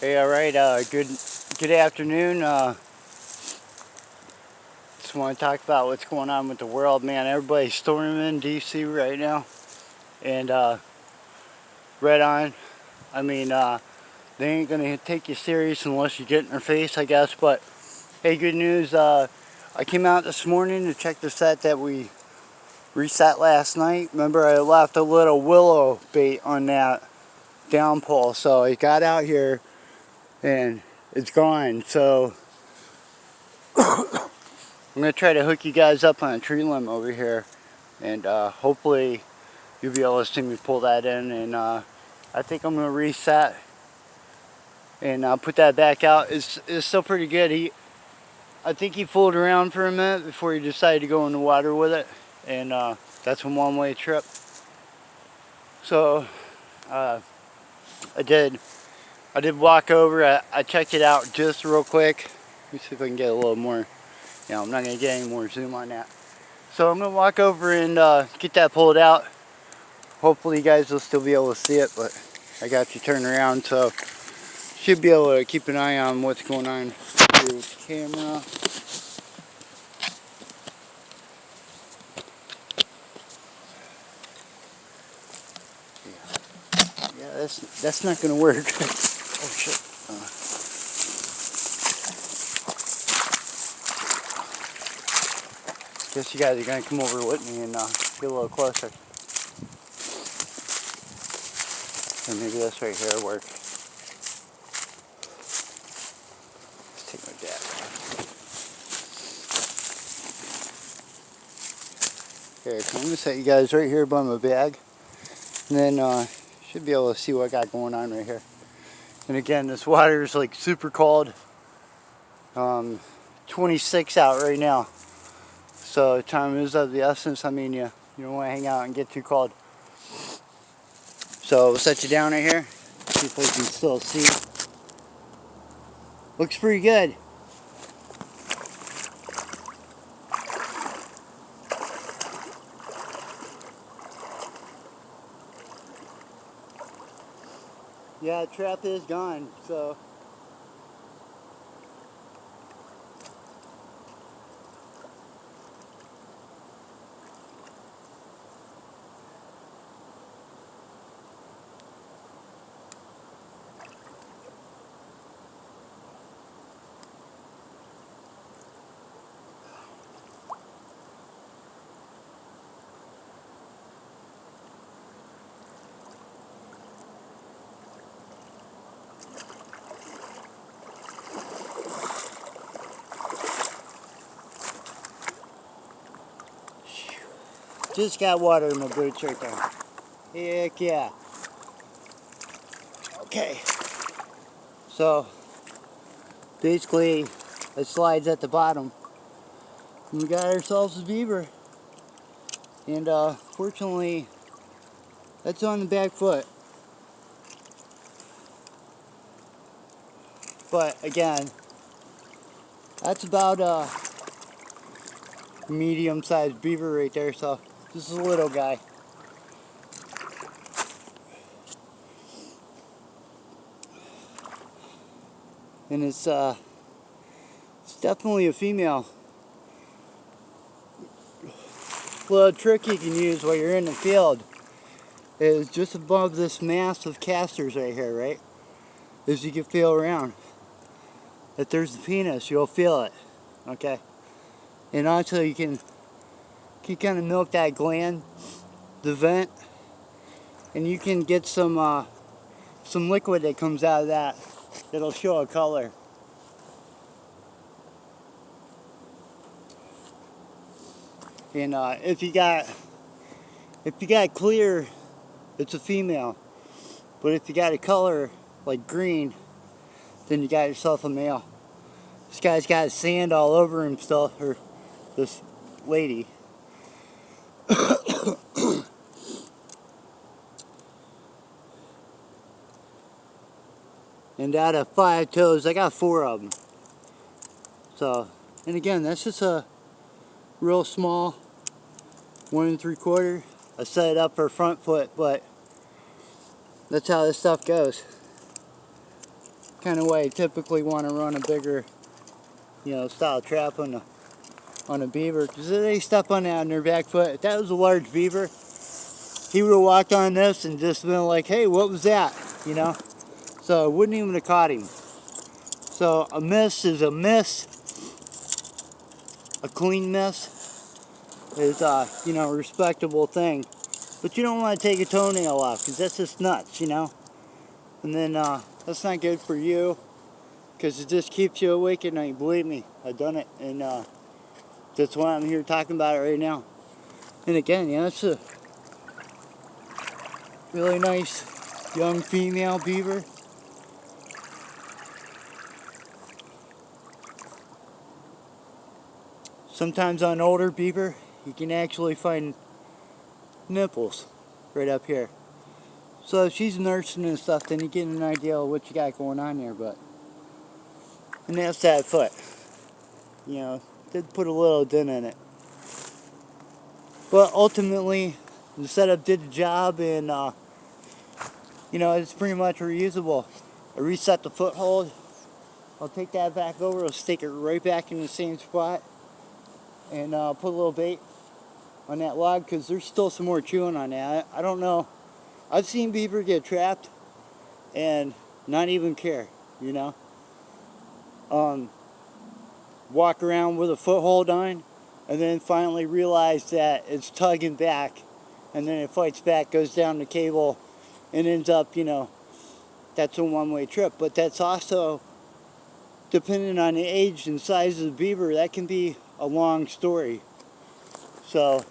Hey, all right. Good afternoon. Just want to talk about what's going on with the world, man. Everybody's storming DC right now, and right on. I mean, they ain't gonna take you serious unless you get in their face, I guess. But hey, good news. I came out this morning to check the set that we reset last night. Remember, I left a little willow bait on that down pole, so I got out here and it's gone. So I'm going to try to hook you guys up on a tree limb over here, and hopefully you'll be able to see me pull that in. And I think I'm going to reset and put that back out. It's still pretty good. I think he fooled around for a minute before he decided to go in the water with it, and that's a one-way trip. So I did walk over. I checked it out just real quick. Let me see if I can get a little more. I'm not going to get any more zoom on that. So I'm going to walk over and get that pulled out. Hopefully you guys will still be able to see it, but I got you turned around, so should be able to keep an eye on what's going on through the camera. Yeah, that's not going to work. Oh shit. Guess you guys are going to come over with me and get a little closer. And maybe this right here will work. Let's take my dad. Here, I'm going to set you guys right here by my bag. And then should be able to see what I got going on right here. And again, this water is like super cold. 26 out right now. So time is of the essence. I mean, you don't want to hang out and get too cold. So we'll set you down right here. See if we can still see. Looks pretty good. Yeah, the trap is gone, so. Just got water in my boots right there. Heck yeah. Okay. So, basically, it slides at the bottom. And we got ourselves a beaver. And fortunately, that's on the back foot. But again, that's about a medium-sized beaver right there. So this is a little guy. And it's definitely a female. A little trick you can use while you're in the field is just above this mass of casters right here, right? As you can feel around. If there's the penis, you'll feel it. Okay? And also you can kind of milk that gland, the vent, and you can get some liquid that comes out of that that'll show a color. And if you got clear, it's a female. But if you got a color like green, then you got yourself a male. This guy's got sand all over him still, or this lady. And out of 5 toes, I got 4 of them. So, and again, that's just a real small 1 3/4. I set it up for front foot, but that's how this stuff goes. kind of way I typically want to run a bigger, style trap on a beaver. Because if they step on that on their back foot, if that was a large beaver, he would have walked on this and just been like, hey, what was that? So it wouldn't even have caught him. So a miss is a miss. A clean miss is a respectable thing. But you don't want to take a toenail off, because that's just nuts, And then that's not good for you, because it just keeps you awake at night. Believe me, I've done it, and that's why I'm here talking about it right now. And again, it's a really nice young female beaver. Sometimes on older beaver, you can actually find nipples right up here. So if she's nursing and stuff, then you get an idea of what you got going on there. And that's that foot. Did put a little dent in it. But ultimately, the setup did the job, and it's pretty much reusable. I reset the foothold. I'll take that back over. I'll stick it right back in the same spot, and put a little bait on that log, because there's still some more chewing on that. I don't know. I've seen beaver get trapped and not even care, walk around with a foothold on, and then finally realize that it's tugging back, and then it fights back, goes down the cable, and ends up, that's a one-way trip. But that's also, depending on the age and size of the beaver, that can be a long story. So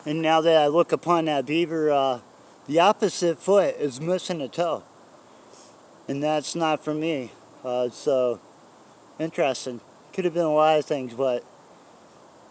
and now that I look upon that beaver, the opposite foot is missing a toe. And that's not for me. So, interesting. Could have been a lot of things, but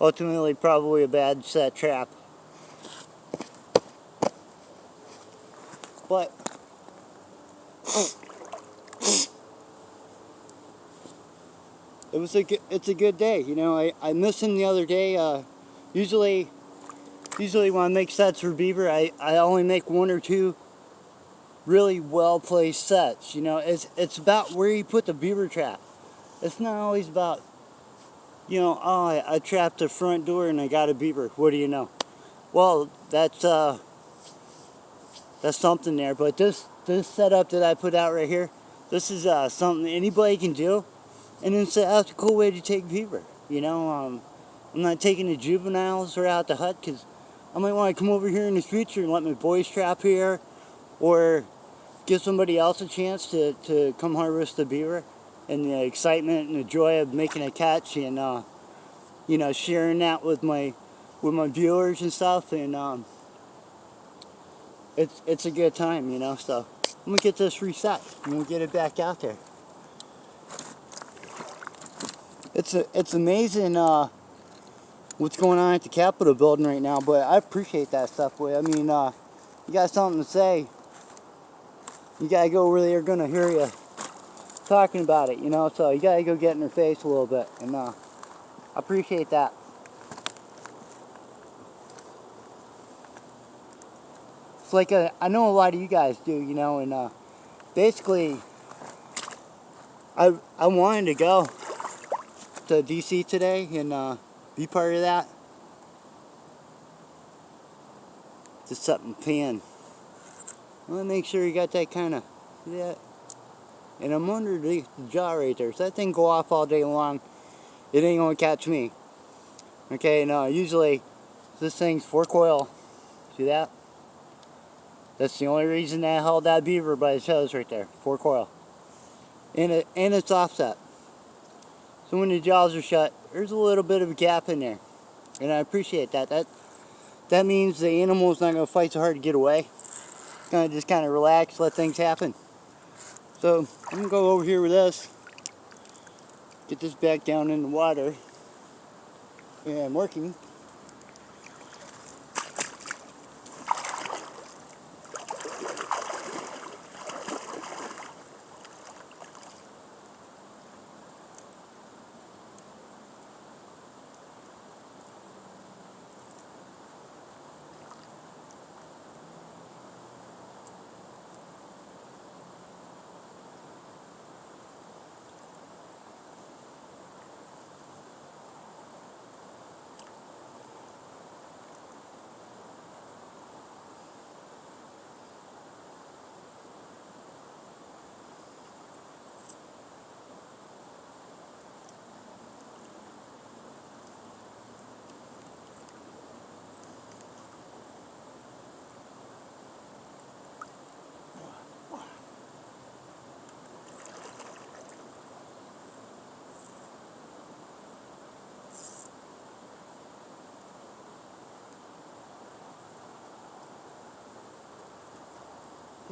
ultimately probably a bad set trap. But it's a good day. I missed him the other day. Usually when I make sets for beaver, I only make one or two really well placed sets. It's about where you put the beaver trap. It's not always about, oh, I trapped the front door and I got a beaver. What do you know? Well, that's something there. But this setup that I put out right here, this is something anybody can do, and it's a cool way to take beaver. I'm not taking the juveniles or out the hut, because I might want to come over here in the future and let my boys trap here, or give somebody else a chance to come harvest the beaver, and the excitement and the joy of making a catch, and sharing that with my viewers and stuff, and it's a good time, So I'm gonna get this reset and we'll get it back out there. It's amazing what's going on at the Capitol building right now, but I appreciate that stuff, boy. I mean, you got something to say, you gotta go where they're gonna hear you talking about it, so you gotta go get in their face a little bit, and I appreciate that. It's like I know a lot of you guys do, and basically I wanted to go to DC today and be part of that. Just something pan. I want to make sure you got that kind of, yeah. And I'm under the jaw right there. So that thing go off all day long, it ain't gonna catch me. Okay, no, usually this thing's 4-coil. See that? That's the only reason that I held that beaver by his toes right there. 4-coil. And it's offset. So when the jaws are shut, there's a little bit of a gap in there. And I appreciate that. That means the animal's not gonna fight so hard to get away. It's gonna just kind of relax, let things happen. So I'm gonna go over here with this, get this back down in the water, and I'm working.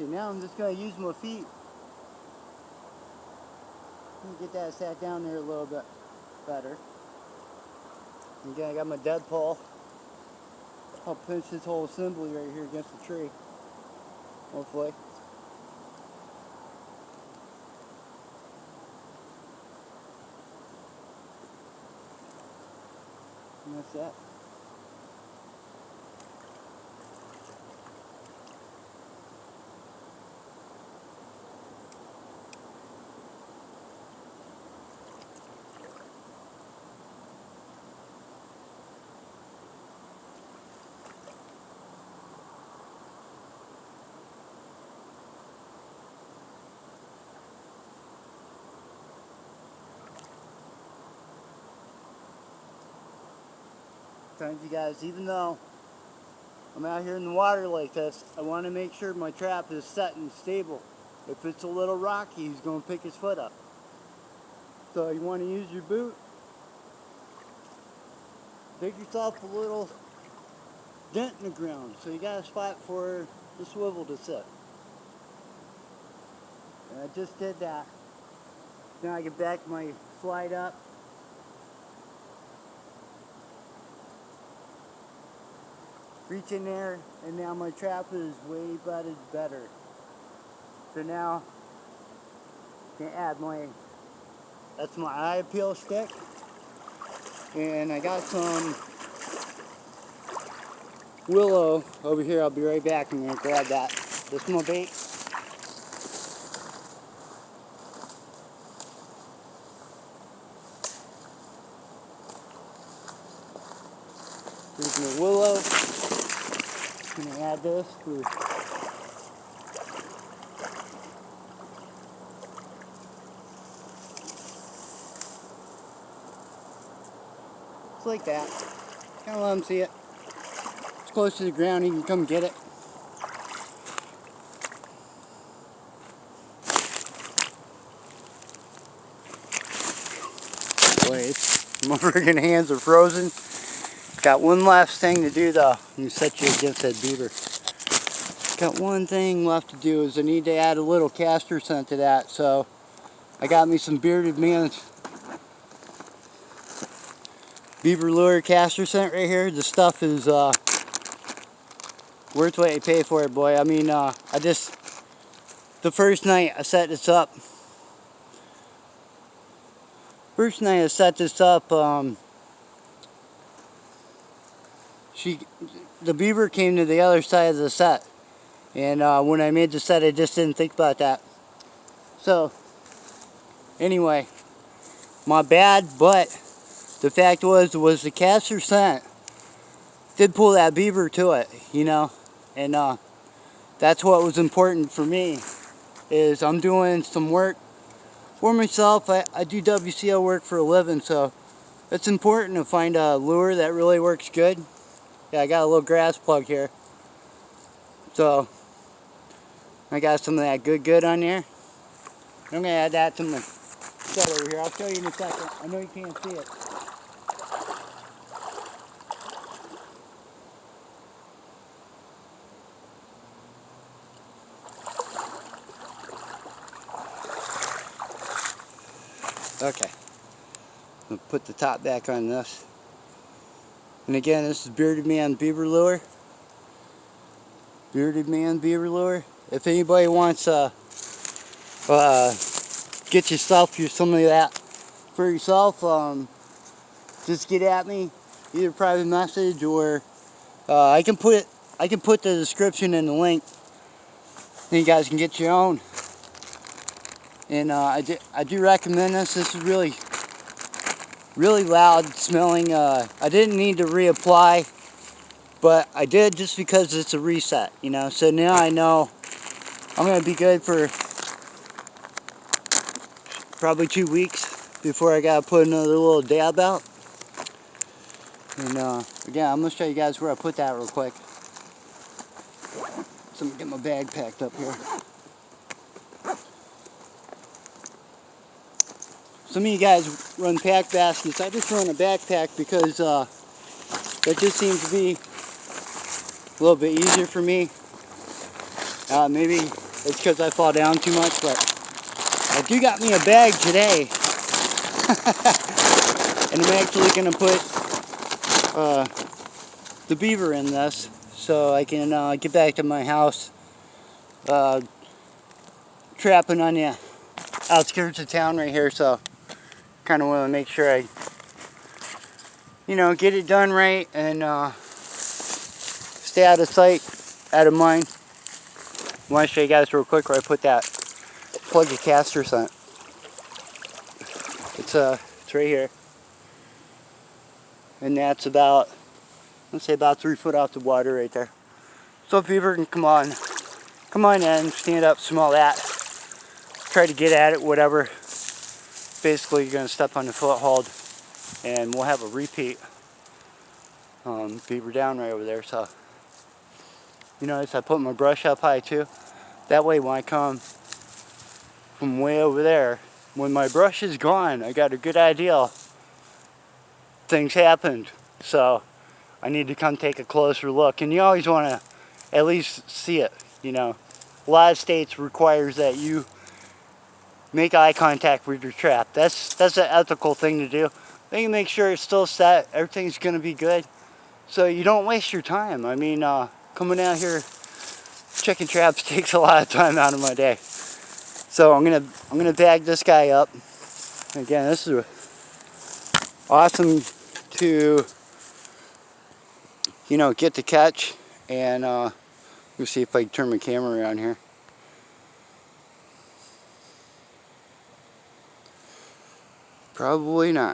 Okay, now I'm just going to use my feet. Let me get that sat down there a little bit better. Again, I got my dead pole. I'll pinch this whole assembly right here against the tree. Hopefully. And that's that. Sometimes you guys, even though I'm out here in the water like this, I want to make sure my trap is set and stable. If it's a little rocky, he's going to pick his foot up. So you want to use your boot, dig yourself a little dent in the ground so you got a spot for the swivel to sit. And I just did that. Now I can back my slide up. Reach in there, and now my trap is way better. So now I can add that's my eye peel stick. And I got some willow over here. I'll be right back. I'm going to grab that. This is my bait. Here's my willow. I'm going to add this for just like that. Kind of let them see it. It's close to the ground. You can come get it. Wait, my friggin' hands are frozen. Got one last thing to do though. Let me set you against that beaver. Got one thing left to do is I need to add a little caster scent to that. So I got me some Bearded Man's Beaver Lure caster scent right here. The stuff is worth what you pay for it, boy. I mean, the first night I set this up, the beaver came to the other side of the set, and when I made the set, I just didn't think about that. So anyway, my bad, but the fact was the caster scent did pull that beaver to it, you know, and that's what was important for me. Is I'm doing some work for myself. I do WCO work for a living, so it's important to find a lure that really works good. Yeah, I got a little grass plug here. So I got some of that good on there. I'm going to add that to my set over here. I'll show you in a second. I know you can't see it. Okay. I'm going to put the top back on this. And again, this is Bearded Man Beaver Lure. Bearded Man Beaver Lure. If anybody wants get yourself some of that for yourself, just get at me, either private message or I can put the description in the link, and you guys can get your own. And I do recommend this. This is really loud smelling. I didn't need to reapply, but I did just because it's a reset, you know. So now I know I'm gonna be good for probably 2 weeks before I gotta put another little dab out. And again, I'm gonna show you guys where I put that real quick. So I'm gonna get my bag packed up here. Some of you guys run pack baskets. I just run a backpack because that just seems to be a little bit easier for me. Maybe it's because I fall down too much, but I do got me a bag today. And I'm actually going to put the beaver in this so I can get back to my house trapping on the outskirts of town right here. So kind of want to make sure I, you know, get it done right and stay out of sight, out of mind. I want to show you guys real quick where I put that plug of castor scent. It's right here, and that's about, let's say about 3 foot off the water right there. So if beaver can come on in, stand up, smell that, try to get at it, whatever. Basically, you're gonna step on the foothold, and we'll have a repeat. Beaver down right over there. So you notice I put my brush up high too. That way, when I come from way over there, when my brush is gone, I got a good idea. Things happened, so I need to come take a closer look. And you always want to at least see it. You know, a lot of states requires that you make eye contact with your trap. That's an ethical thing to do. Then you make sure it's still set, everything's gonna be good, so you don't waste your time. I mean, coming out here checking traps takes a lot of time out of my day. So I'm gonna bag this guy up. Again, this is awesome to, you know, get the catch. And let me see if I can turn my camera around here. Probably not.